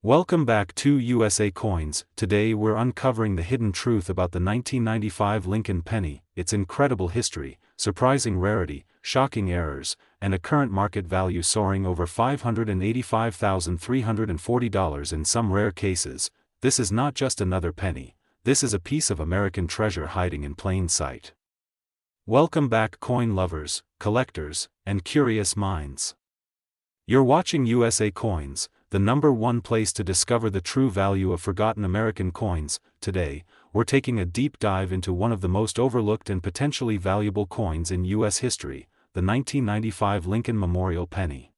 Welcome back to USA Coins. Today we're uncovering the hidden truth about the 1995 Lincoln penny, its incredible history, surprising rarity, shocking errors, and a current market value soaring over $585,340 in some rare cases. This is not just another penny, this is a piece of American treasure hiding in plain sight. Welcome back, coin lovers, collectors, and curious minds. You're watching USA Coins, the #1 place to discover the true value of forgotten American coins. Today, we're taking a deep dive into one of the most overlooked and potentially valuable coins in U.S. history, the 1995 Lincoln Memorial Penny.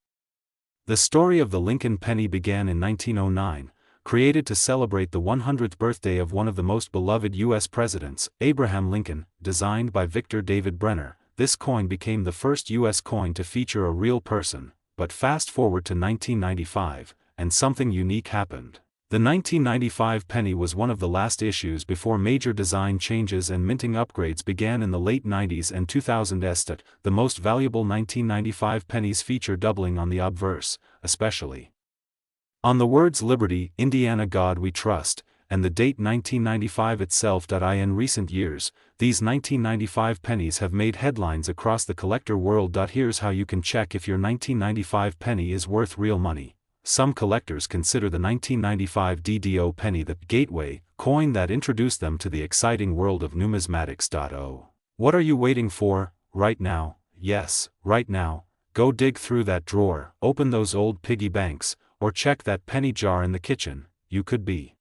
The story of the Lincoln penny began in 1909, created to celebrate the 100th birthday of one of the most beloved U.S. presidents, Abraham Lincoln. Designed by Victor David Brenner, this coin became the first U.S. coin to feature a real person. But fast forward to 1995, and something unique happened. The 1995 penny was one of the last issues before major design changes and minting upgrades began in the late 90s and 2000s. The most valuable 1995 pennies feature doubling on the obverse, especially on the words Liberty, Indiana, God We Trust, and the date 1995 itself. In recent years, these 1995 pennies have made headlines across the collector world. Here's how you can check if your 1995 penny is worth real money. Some collectors consider the 1995 DDO penny the gateway coin that introduced them to the exciting world of numismatics. What are you waiting for? Right now, yes, right now, go dig through that drawer, open those old piggy banks, or check that penny jar in the kitchen. You could be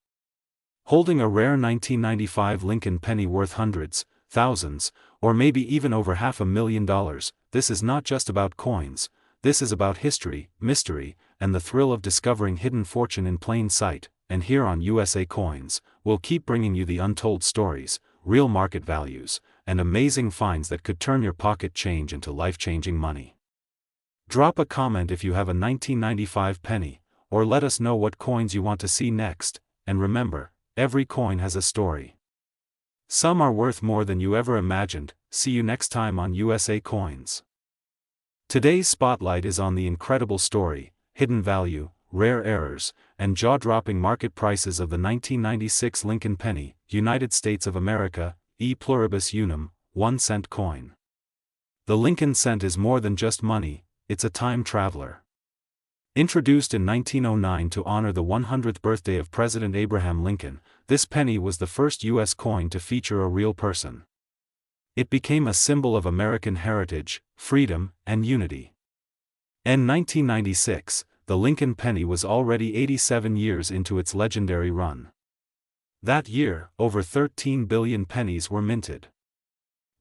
holding a rare 1995 Lincoln penny worth hundreds, thousands, or maybe even over $500,000. This is not just about coins, this is about history, mystery, and the thrill of discovering hidden fortune in plain sight. And here on USA Coins, we'll keep bringing you the untold stories, real market values, and amazing finds that could turn your pocket change into life-changing money. Drop a comment if you have a 1995 penny, or let us know what coins you want to see next. And remember, every coin has a story. Some are worth more than you ever imagined. See you next time on USA Coins. Today's spotlight is on the incredible story, hidden value, rare errors, and jaw-dropping market prices of the 1996 Lincoln penny, United States of America, e pluribus unum, 1-cent coin. The Lincoln cent is more than just money, it's a time traveler. Introduced in 1909 to honor the 100th birthday of President Abraham Lincoln, this penny was the first U.S. coin to feature a real person. It became a symbol of American heritage, freedom, and unity. In 1996, the Lincoln penny was already 87 years into its legendary run. That year, over 13 billion pennies were minted.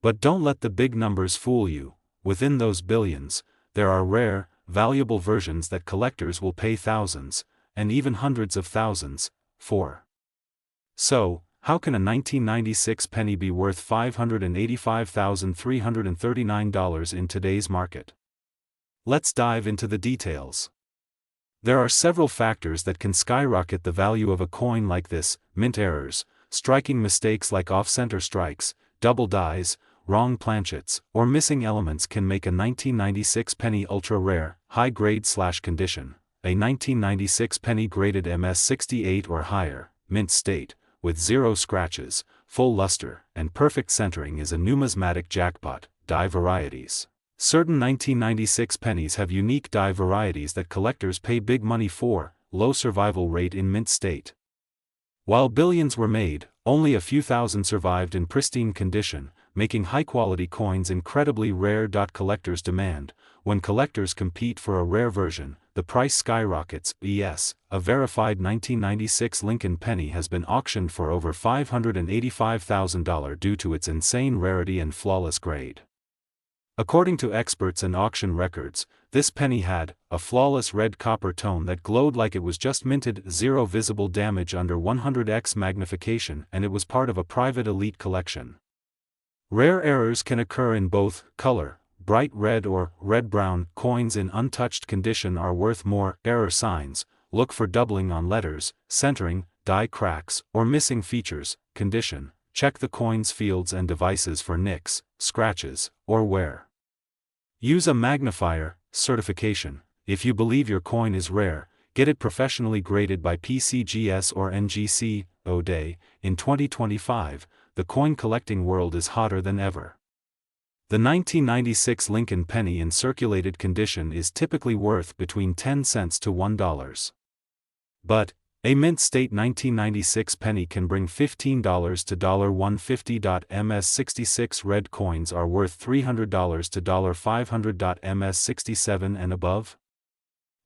But don't let the big numbers fool you. Within those billions, there are rare, valuable versions that collectors will pay thousands, and even hundreds of thousands, for. So, how can a 1996 penny be worth $585,339 in today's market? Let's dive into the details. There are several factors that can skyrocket the value of a coin like this: mint errors, striking mistakes like off-center strikes, double dies, wrong planchets, or missing elements can make a 1996 penny ultra-rare, high-grade/condition. A 1996 penny graded MS68 or higher, mint state, with 0 scratches, full luster, and perfect centering is a numismatic jackpot. Die varieties. Certain 1996 pennies have unique die varieties that collectors pay big money for. Low survival rate in mint state. While billions were made, only a few thousand survived in pristine condition, making high-quality coins incredibly rare. Collectors demand. When collectors compete for a rare version, the price skyrockets. Yes, a verified 1996 Lincoln penny has been auctioned for over $585,000 due to its insane rarity and flawless grade. According to experts and auction records, this penny had a flawless red copper tone that glowed like it was just minted, 0 visible damage under 100x magnification, and it was part of a private elite collection. Rare errors can occur in both color, bright red or red-brown. Coins in untouched condition are worth more. Error signs: look for doubling on letters, centering, die cracks, or missing features. Condition: check the coin's fields and devices for nicks, scratches, or wear. Use a magnifier. Certification: if you believe your coin is rare, get it professionally graded by PCGS or NGC, O'Day. In 2025, the coin collecting world is hotter than ever. The 1996 Lincoln penny in circulated condition is typically worth between 10 cents to $1. But, a mint state 1996 penny can bring $15 to $150. MS 66 red coins are worth $300 to $500. MS 67 and above?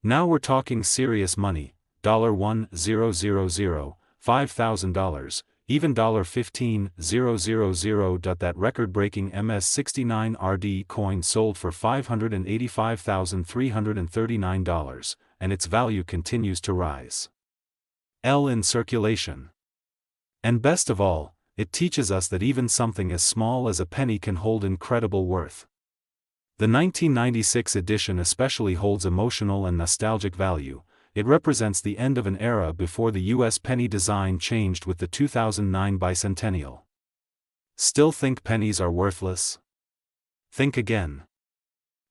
Now we're talking serious money, $1,000, $5,000, even $15,000. That record-breaking MS 69 RD coin sold for $585,339, and its value continues to rise. L in circulation. And best of all, it teaches us that even something as small as a penny can hold incredible worth. The 1996 edition especially holds emotional and nostalgic value. It represents the end of an era before the US penny design changed with the 2009 bicentennial. Still think pennies are worthless? Think again.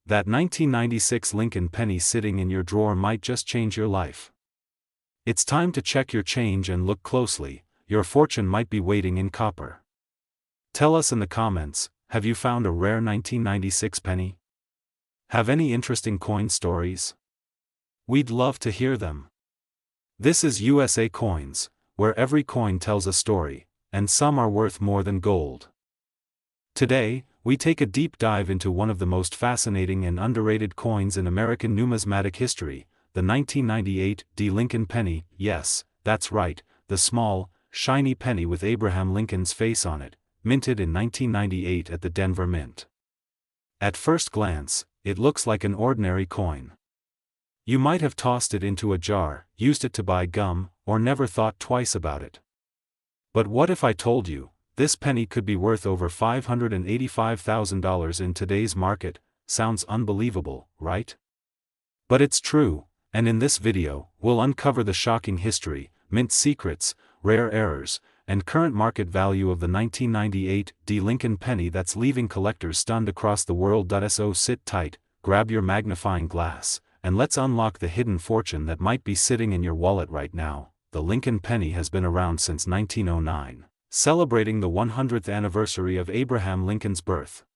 That 1996 Lincoln penny sitting in your drawer might just change your life. It's time to check your change and look closely. Your fortune might be waiting in copper. Tell us in the comments, have you found a rare 1996 penny? Have any interesting coin stories? We'd love to hear them. This is USA Coins, where every coin tells a story, and some are worth more than gold. Today, we take a deep dive into one of the most fascinating and underrated coins in American numismatic history, the 1998 Lincoln penny. Yes, that's right, the small, shiny penny with Abraham Lincoln's face on it, minted in 1998 at the Denver Mint. At first glance, it looks like an ordinary coin. You might have tossed it into a jar, used it to buy gum, or never thought twice about it. But what if I told you, this penny could be worth over $585,000 in today's market? Sounds unbelievable, right? But it's true, and in this video, we'll uncover the shocking history, mint secrets, rare errors, and current market value of the 1998 Lincoln penny that's leaving collectors stunned across the world. So sit tight, grab your magnifying glass, and let's unlock the hidden fortune that might be sitting in your wallet right now. The Lincoln penny has been around since 1909, celebrating the 100th anniversary of Abraham Lincoln's birth.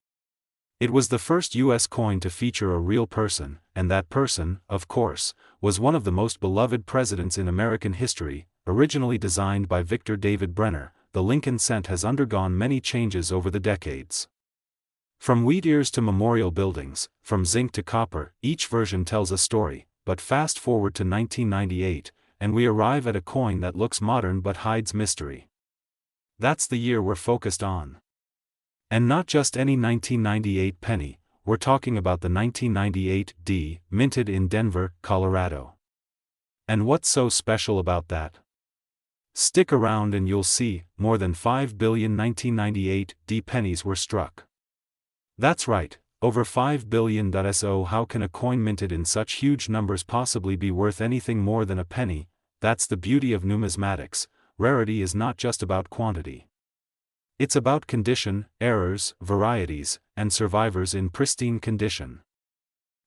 It was the first U.S. coin to feature a real person, and that person, of course, was one of the most beloved presidents in American history. Originally designed by Victor David Brenner, the Lincoln cent has undergone many changes over the decades. From wheat ears to memorial buildings, from zinc to copper, each version tells a story. But fast forward to 1998, and we arrive at a coin that looks modern but hides mystery. That's the year we're focused on. And not just any 1998 penny, we're talking about the 1998 D, minted in Denver, Colorado. And what's so special about that? Stick around and you'll see, more than 5 billion 1998 D pennies were struck. That's right, over 5 billion. So how can a coin minted in such huge numbers possibly be worth anything more than a penny? That's the beauty of numismatics. Rarity is not just about quantity. It's about condition, errors, varieties, and survivors in pristine condition.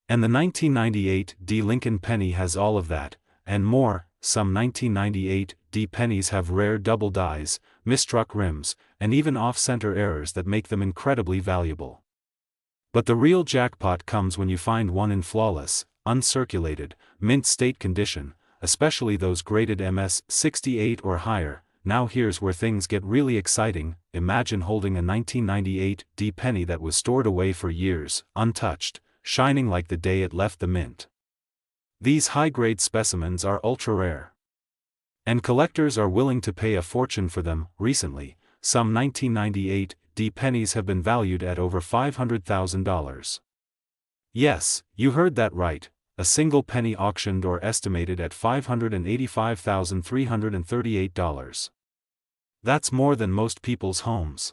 And the 1998 D Lincoln penny has all of that, and more. Some 1998 D pennies have rare double dies, misstruck rims, and even off-center errors that make them incredibly valuable. But the real jackpot comes when you find one in flawless, uncirculated, mint state condition, especially those graded MS 68 or higher. Now here's where things get really exciting. Imagine holding a 1998 D penny that was stored away for years, untouched, shining like the day it left the mint. These high-grade specimens are ultra-rare. And collectors are willing to pay a fortune for them. Recently, some 1998 D pennies have been valued at over $500,000. Yes, you heard that right, a single penny auctioned or estimated at $585,338. That's more than most people's homes.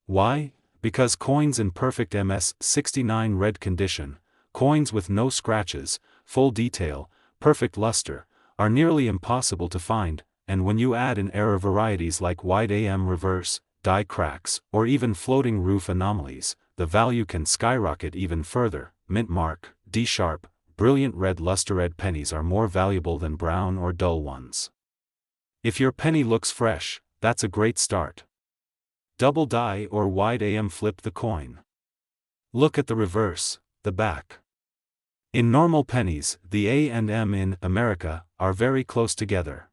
Why? Because coins in perfect MS 69 red condition, coins with no scratches, full detail, perfect luster, are nearly impossible to find, and when you add in error varieties like wide AM reverse, die cracks, or even floating roof anomalies, the value can skyrocket even further. Mint mark, D sharp, brilliant red luster-red pennies are more valuable than brown or dull ones. If your penny looks fresh, that's a great start. Double die or wide AM flip the coin. Look at the reverse, the back. In normal pennies, the A and M in America are very close together.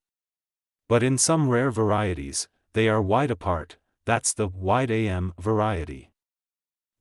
But in some rare varieties, they are wide apart. That's the wide AM variety.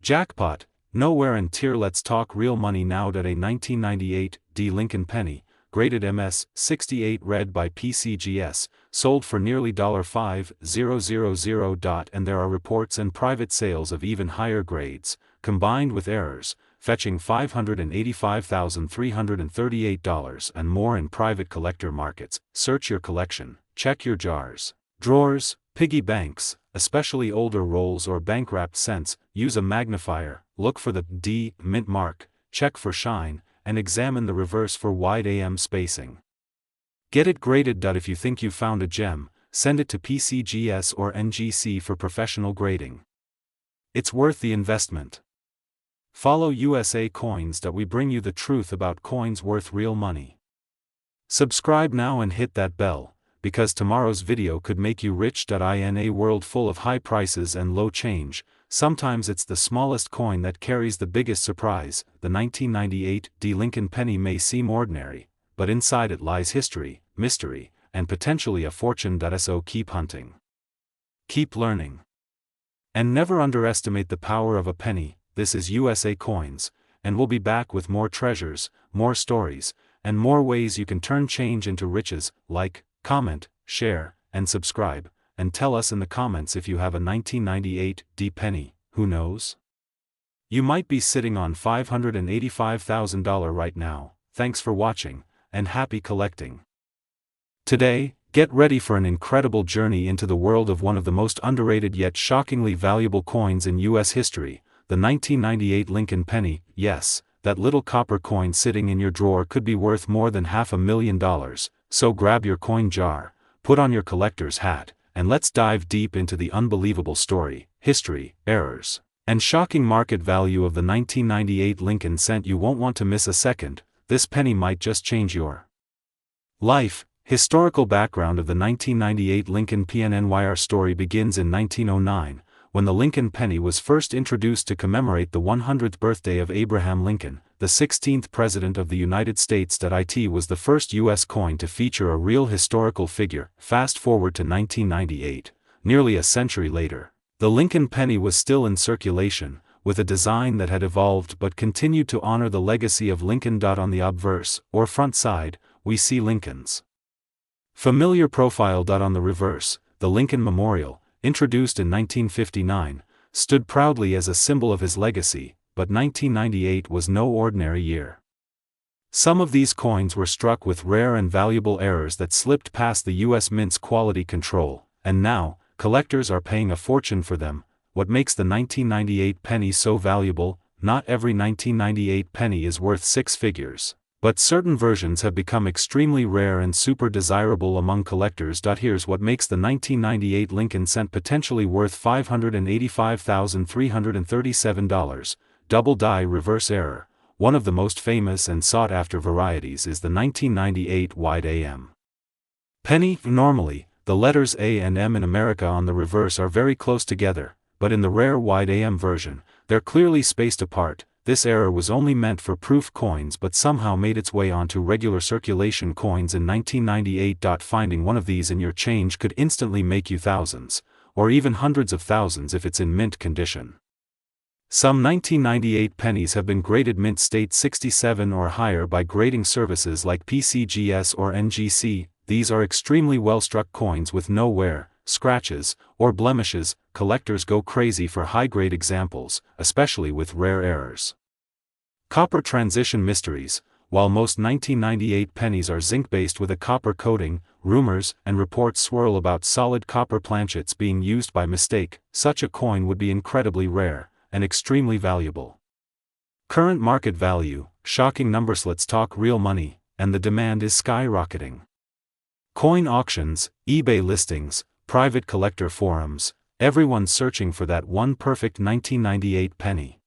Jackpot, nowhere in tier. Let's talk real money now. A 1998 D Lincoln penny, graded MS 68 red by PCGS, sold for nearly $5,000, and there are reports and private sales of even higher grades, combined with errors, fetching $585,338 and more in private collector markets. Search your collection, check your jars, drawers, piggy banks, especially older rolls or bank-wrapped cents. Use a magnifier, look for the D mint mark, check for shine, and examine the reverse for wide AM spacing. Get it graded. If you think you found a gem, send it to PCGS or NGC for professional grading. It's worth the investment. Follow USA Coins. We bring you the truth about coins worth real money. Subscribe now and hit that bell, because tomorrow's video could make you rich. In a world full of high prices and low change, sometimes it's the smallest coin that carries the biggest surprise. The 1998 D Lincoln penny may seem ordinary, but inside it lies history, mystery, and potentially a fortune. So keep hunting. Keep learning. And never underestimate the power of a penny. This is USA Coins, and we'll be back with more treasures, more stories, and more ways you can turn change into riches. Like, comment, share, and subscribe, and tell us in the comments if you have a 1998 D penny. Who knows? You might be sitting on $585,000 right now. Thanks for watching, and happy collecting. Today, get ready for an incredible journey into the world of one of the most underrated yet shockingly valuable coins in U.S. history, the 1998 Lincoln penny. Yes, that little copper coin sitting in your drawer could be worth more than $500,000, so grab your coin jar, put on your collector's hat, and let's dive deep into the unbelievable story, history, errors, and shocking market value of the 1998 Lincoln cent. You won't want to miss a second. This penny might just change your life. Historical background of the 1998 Lincoln PNNY. Our story begins in 1909, when the Lincoln penny was first introduced to commemorate the 100th birthday of Abraham Lincoln, the 16th President of the United States. It was the first U.S. coin to feature a real historical figure. Fast forward to 1998, nearly a century later. The Lincoln penny was still in circulation, with a design that had evolved but continued to honor the legacy of Lincoln. On the obverse, or front side, we see Lincoln's familiar profile. On the reverse, the Lincoln Memorial, introduced in 1959, stood proudly as a symbol of his legacy, but 1998 was no ordinary year. Some of these coins were struck with rare and valuable errors that slipped past the U.S. Mint's quality control, and now, collectors are paying a fortune for them. What makes the 1998 penny so valuable? Not every 1998 penny is worth six figures, but certain versions have become extremely rare and super desirable among collectors. Here's what makes the 1998 Lincoln cent potentially worth $585,337. Double die reverse error. One of the most famous and sought-after varieties is the 1998 wide AM penny. Normally, the letters A and M in America on the reverse are very close together, but in the rare wide AM version, they're clearly spaced apart. This error was only meant for proof coins but somehow made its way onto regular circulation coins in 1998. Finding one of these in your change could instantly make you thousands, or even hundreds of thousands if it's in mint condition. Some 1998 pennies have been graded mint state 67 or higher by grading services like PCGS or NGC. These are extremely well-struck coins with no wear, scratches, or blemishes. Collectors go crazy for high-grade examples, especially with rare errors. Copper transition mysteries. While most 1998 pennies are zinc-based with a copper coating, rumors and reports swirl about solid copper planchets being used by mistake. Such a coin would be incredibly rare and extremely valuable. Current market value, shocking numbers. Let's talk real money, and the demand is skyrocketing. Coin auctions, eBay listings, private collector forums, everyone's searching for that one perfect 1998 penny.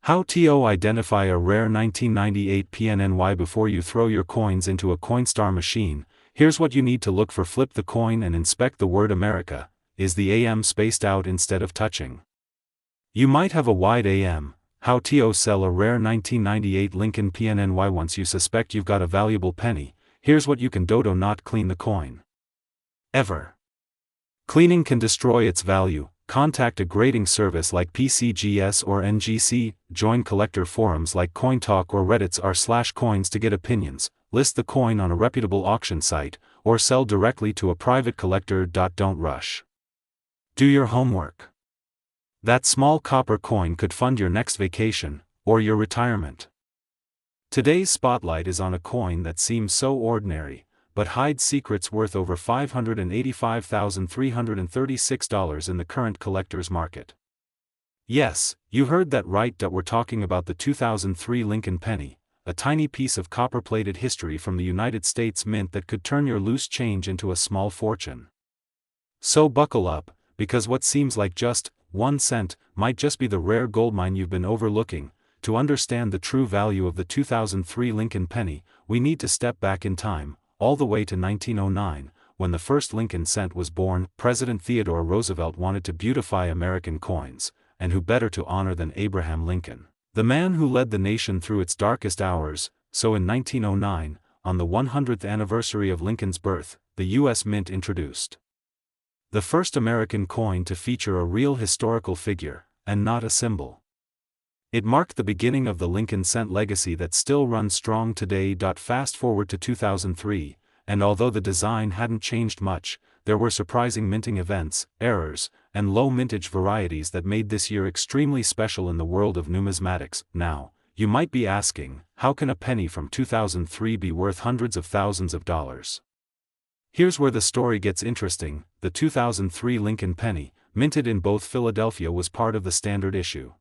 How to identify a rare 1998 PNNY before you throw your coins into a Coinstar machine. Here's what you need to look for. Flip the coin and inspect the word America. Is the AM spaced out instead of touching? You might have a wide AM. How to sell a rare 1998 Lincoln PNNY. Once you suspect you've got a valuable penny, here's what you can do: not clean the coin ever. Cleaning can destroy its value. Contact a grading service like PCGS or NGC, join collector forums like CoinTalk or Reddit's r/coins to get opinions, list the coin on a reputable auction site, or sell directly to a private collector. Don't rush. Do your homework. That small copper coin could fund your next vacation, or your retirement. Today's spotlight is on a coin that seems so ordinary, but hides secrets worth over $585,336 in the current collector's market. Yes, you heard that right. We're talking about the 2003 Lincoln penny, a tiny piece of copper-plated history from the United States Mint that could turn your loose change into a small fortune. So buckle up, because what seems like just 1 cent might just be the rare goldmine you've been overlooking. To understand the true value of the 2003 Lincoln penny, we need to step back in time, all the way to 1909, when the first Lincoln cent was born. President Theodore Roosevelt wanted to beautify American coins, and who better to honor than Abraham Lincoln, the man who led the nation through its darkest hours. So in 1909, on the 100th anniversary of Lincoln's birth, the U.S. Mint introduced the first American coin to feature a real historical figure, and not a symbol. It marked the beginning of the Lincoln cent legacy that still runs strong today. Fast forward to 2003, and although the design hadn't changed much, there were surprising minting events, errors, and low mintage varieties that made this year extremely special in the world of numismatics. Now, you might be asking, how can a penny from 2003 be worth hundreds of thousands of dollars? Here's where the story gets interesting. The 2003 Lincoln penny, minted in both Philadelphia, was part of the standard issue.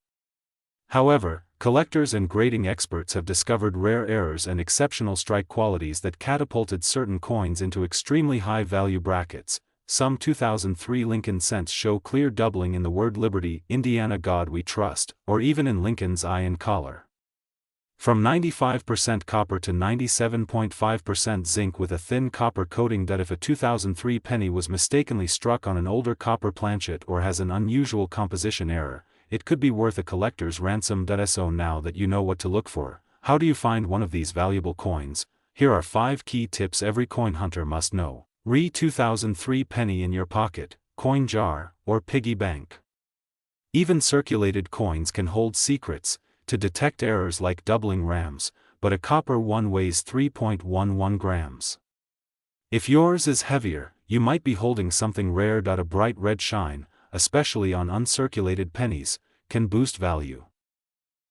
However, collectors and grading experts have discovered rare errors and exceptional strike qualities that catapulted certain coins into extremely high value brackets. Some 2003 Lincoln cents show clear doubling in the word Liberty, Indiana God We Trust, or even in Lincoln's eye and collar. From 95% copper to 97.5% zinc with a thin copper coating. If a 2003 penny was mistakenly struck on an older copper planchet or has an unusual composition error, it could be worth a collector's ransom. So now that you know what to look for, how do you find one of these valuable coins? Here are 5 key tips every coin hunter must know. Re 2003 penny in your pocket, coin jar, or piggy bank. Even circulated coins can hold secrets. To detect errors like doubling rams, but a copper one weighs 3.11 grams. If yours is heavier, you might be holding something rare. A bright red shine, especially on uncirculated pennies, can boost value.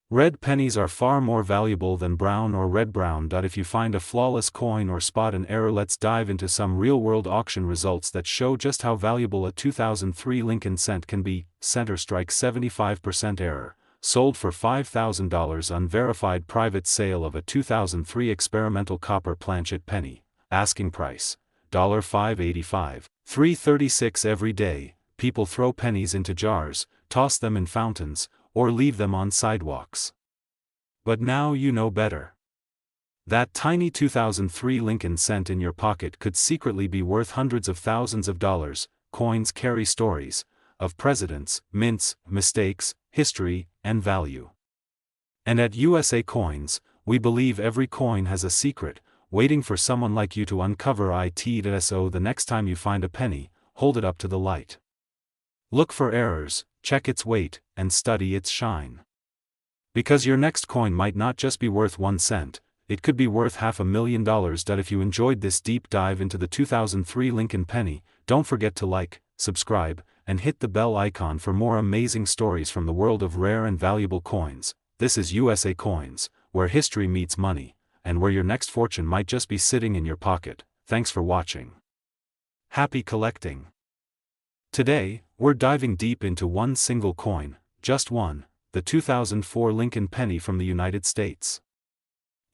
Red pennies are far more valuable than brown or red-brown. If you find a flawless coin or spot an error, let's dive into some real-world auction results that show just how valuable a 2003 Lincoln cent can be. Center strike 75% error, sold for $5,000. Unverified private sale of a 2003 experimental copper planchet penny, asking price $5.85, $3.36. Every day, people throw pennies into jars, toss them in fountains, or leave them on sidewalks. But now you know better. That tiny 2003 Lincoln cent in your pocket could secretly be worth hundreds of thousands of dollars. Coins carry stories of presidents, mints, mistakes, history, and value. And at USA Coins, we believe every coin has a secret, waiting for someone like you to uncover it. So the next time you find a penny, hold it up to the light. Look for errors, check its weight, and study its shine. Because your next coin might not just be worth 1 cent, it could be worth $500,000. If you enjoyed this deep dive into the 2003 Lincoln penny, don't forget to like, subscribe, and hit the bell icon for more amazing stories from the world of rare and valuable coins. This is USA Coins, where history meets money, and where your next fortune might just be sitting in your pocket. Thanks for watching. Happy collecting! Today, we're diving deep into one single coin, just one, the 2004 Lincoln penny from the United States.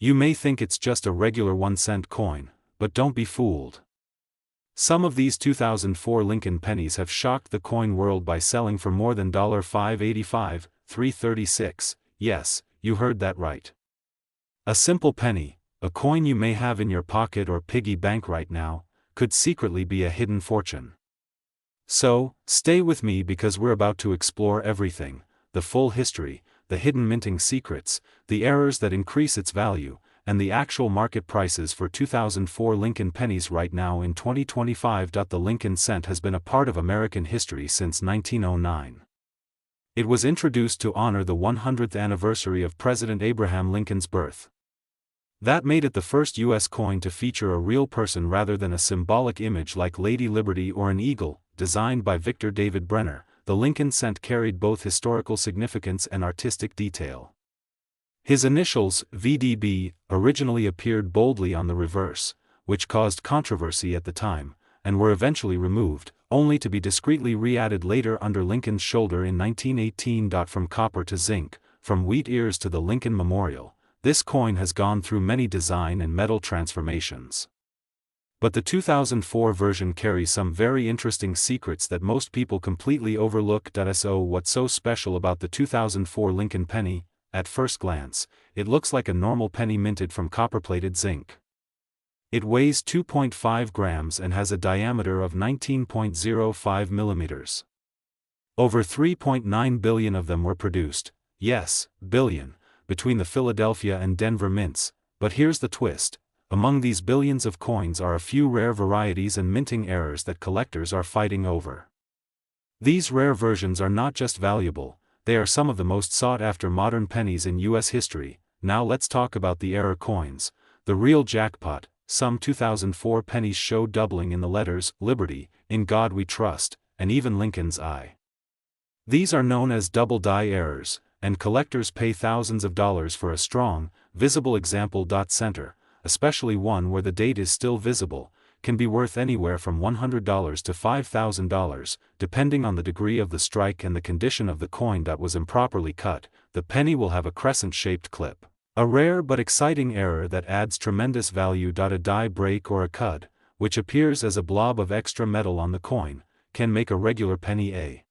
You may think it's just a regular 1-cent coin, but don't be fooled. Some of these 2004 Lincoln pennies have shocked the coin world by selling for more than $5.85, $3.36, Yes, you heard that right. A simple penny, a coin you may have in your pocket or piggy bank right now, could secretly be a hidden fortune. So, stay with me because we're about to explore everything: the full history, the hidden minting secrets, the errors that increase its value, and the actual market prices for 2004 Lincoln pennies right now in 2025. The Lincoln cent has been a part of American history since 1909. It was introduced to honor the 100th anniversary of President Abraham Lincoln's birth. That made it the first U.S. coin to feature a real person rather than a symbolic image like Lady Liberty or an eagle. Designed by Victor David Brenner, the Lincoln cent carried both historical significance and artistic detail. His initials, VDB, originally appeared boldly on the reverse, which caused controversy at the time, and were eventually removed, only to be discreetly re-added later under Lincoln's shoulder in 1918. From copper to zinc, from wheat ears to the Lincoln Memorial, this coin has gone through many design and metal transformations. But the 2004 version carries some very interesting secrets that most people completely overlook. So what's so special about the 2004 Lincoln penny? At first glance, it looks like a normal penny minted from copper-plated zinc. It weighs 2.5 grams and has a diameter of 19.05 millimeters. Over 3.9 billion of them were produced, yes, billion, between the Philadelphia and Denver mints. But here's the twist: among these billions of coins are a few rare varieties and minting errors that collectors are fighting over. These rare versions are not just valuable, they are some of the most sought-after modern pennies in U.S. history. Now let's talk about the error coins, the real jackpot. Some 2004 pennies show doubling in the letters Liberty, In God We Trust, and even Lincoln's I. These are known as double die errors, and collectors pay thousands of dollars for a strong, visible example. Center, especially one where the date is still visible, can be worth anywhere from $100 to $5,000, depending on the degree of the strike and the condition of the coin. Was improperly cut, the penny will have a crescent-shaped clip. A rare but exciting error that adds tremendous value. A die break or a cud, which appears as a blob of extra metal on the coin, can make a regular penny a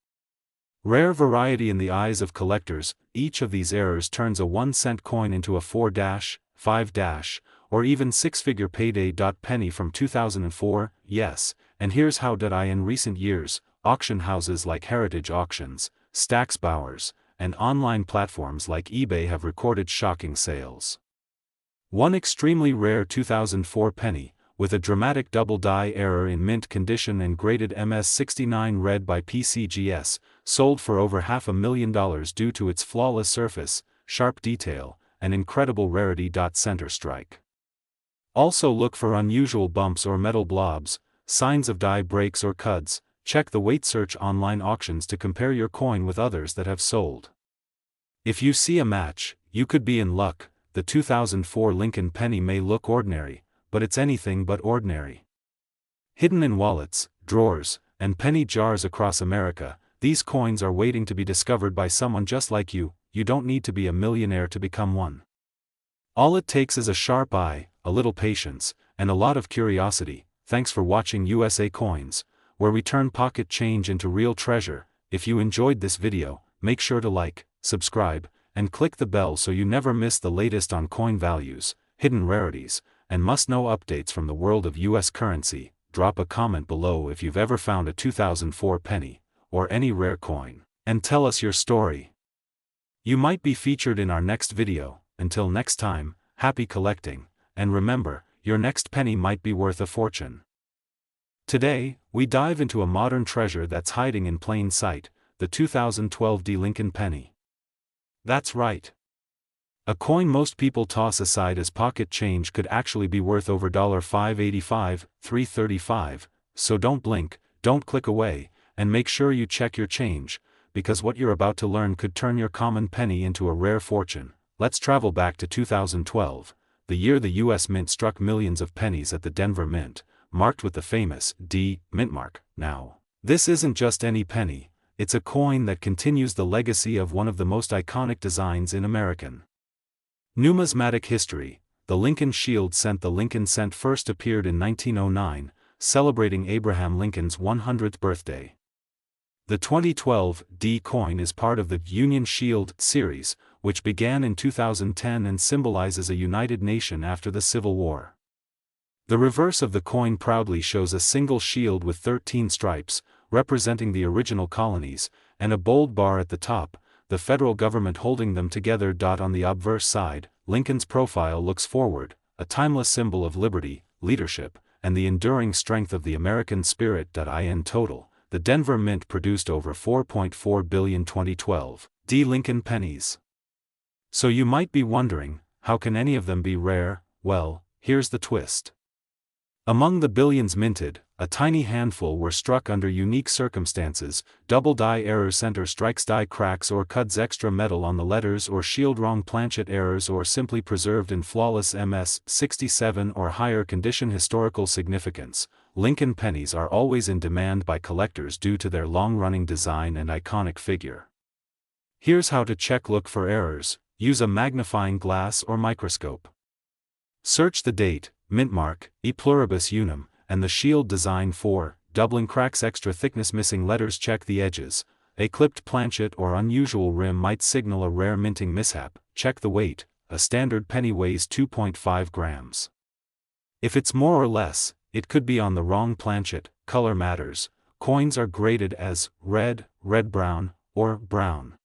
rare variety in the eyes of collectors. Each of these errors turns a 1-cent coin into a 4-, 5-, or even 6-figure payday. Penny from 2004, yes, and here's how. In recent years, auction houses like Heritage Auctions, Stack's Bowers, and online platforms like eBay have recorded shocking sales. One extremely rare 2004 penny, with a dramatic double die error in mint condition and graded MS69 red by PCGS, sold for over $500,000 due to its flawless surface, sharp detail, and incredible rarity. Center strike. Also look for unusual bumps or metal blobs, signs of die breaks or cuds. Check the weight search online auctions to compare your coin with others that have sold. If you see a match, you could be in luck. The 2004 Lincoln penny may look ordinary, but it's anything but ordinary. Hidden in wallets, drawers, and penny jars across America, these coins are waiting to be discovered by someone just like you. You don't need to be a millionaire to become one. All it takes is a sharp eye, a little patience, and a lot of curiosity. Thanks for watching USA Coins, where we turn pocket change into real treasure. If you enjoyed this video, make sure to like, subscribe, and click the bell so you never miss the latest on coin values, hidden rarities, and must-know updates from the world of US currency. Drop a comment below if you've ever found a 2004 penny, or any rare coin, and tell us your story. You might be featured in our next video. Until next time, happy collecting, and remember, your next penny might be worth a fortune. Today, we dive into a modern treasure that's hiding in plain sight, the 2012 Lincoln penny. That's right. A coin most people toss aside as pocket change could actually be worth over $585, $335, so don't blink, don't click away, and make sure you check your change, because what you're about to learn could turn your common penny into a rare fortune. Let's travel back to 2012, the year the U.S. Mint struck millions of pennies at the Denver Mint, marked with the famous D mint mark. Now, this isn't just any penny, it's a coin that continues the legacy of one of the most iconic designs in American numismatic history. The Lincoln Shield cent. The Lincoln cent first appeared in 1909, celebrating Abraham Lincoln's 100th birthday. The 2012 D coin is part of the Union Shield series, which began in 2010 and symbolizes a united nation after the Civil War. The reverse of the coin proudly shows a single shield with 13 stripes, representing the original colonies, and a bold bar at the top, the federal government holding them together. On the obverse side, Lincoln's profile looks forward, a timeless symbol of liberty, leadership, and the enduring strength of the American spirit. In total, the Denver Mint produced over 4.4 billion 2012 D. Lincoln pennies. So you might be wondering, how can any of them be rare? Well, here's the twist. Among the billions minted, a tiny handful were struck under unique circumstances: double die errors, center strikes, die cracks or cuts, extra metal on the letters or shield, wrong planchet errors, or simply preserved in flawless MS-67 or higher condition. Historical significance: Lincoln pennies are always in demand by collectors due to their long-running design and iconic figure. Here's how to check. Look for errors. Use a magnifying glass or microscope. Search the date, mint mark, e pluribus unum, and the shield design. For doubling cracks, extra thickness, missing letters, check the edges. A clipped planchet or unusual rim might signal a rare minting mishap. Check the weight. A standard penny weighs 2.5 grams. If it's more or less, it could be on the wrong planchet. Color matters. Coins are graded as red, red-brown, or brown.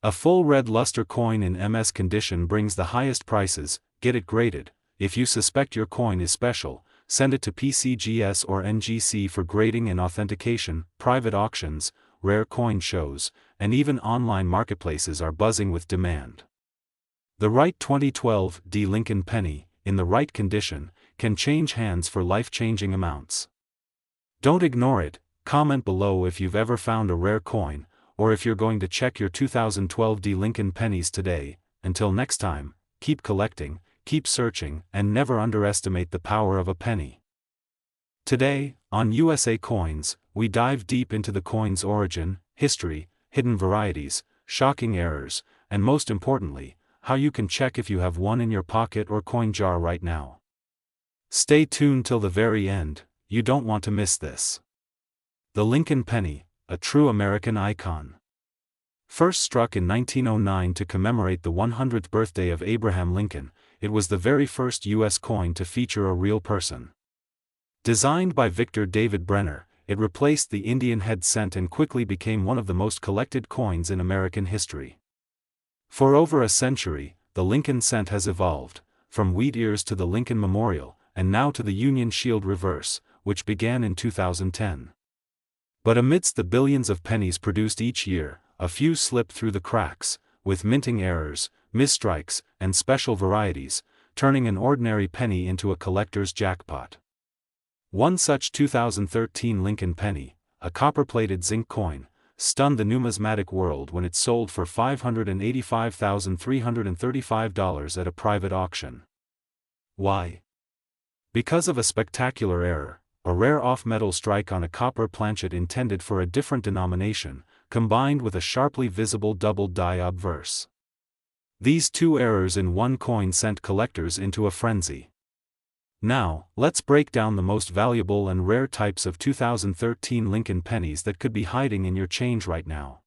A full red luster coin in MS condition brings the highest prices. Get it graded. If you suspect your coin is special, send it to PCGS or NGC for grading and authentication. Private auctions, rare coin shows, and even online marketplaces are buzzing with demand. The right 2012 D. Lincoln penny, in the right condition, can change hands for life-changing amounts. Don't ignore it. Comment below if you've ever found a rare coin, or if you're going to check your 2012 D. Lincoln pennies today. Until next time, keep collecting, keep searching, and never underestimate the power of a penny. Today, on USA Coins, we dive deep into the coin's origin, history, hidden varieties, shocking errors, and most importantly, how you can check if you have one in your pocket or coin jar right now. Stay tuned till the very end. You don't want to miss this. The Lincoln penny, a true American icon. First struck in 1909 to commemorate the 100th birthday of Abraham Lincoln, it was the very first U.S. coin to feature a real person. Designed by Victor David Brenner, it replaced the Indian head cent and quickly became one of the most collected coins in American history. For over a century, the Lincoln cent has evolved, from wheat ears to the Lincoln Memorial, and now to the Union Shield reverse, which began in 2010. But amidst the billions of pennies produced each year, a few slip through the cracks, with minting errors, misstrikes, and special varieties, turning an ordinary penny into a collector's jackpot. One such 2013 Lincoln penny, a copper-plated zinc coin, stunned the numismatic world when it sold for $585,335 at a private auction. Why? Because of a spectacular error, a rare off-metal strike on a copper planchet intended for a different denomination, combined with a sharply visible doubled die obverse. These two errors in one coin sent collectors into a frenzy. Now, let's break down the most valuable and rare types of 2013 Lincoln pennies that could be hiding in your change right now.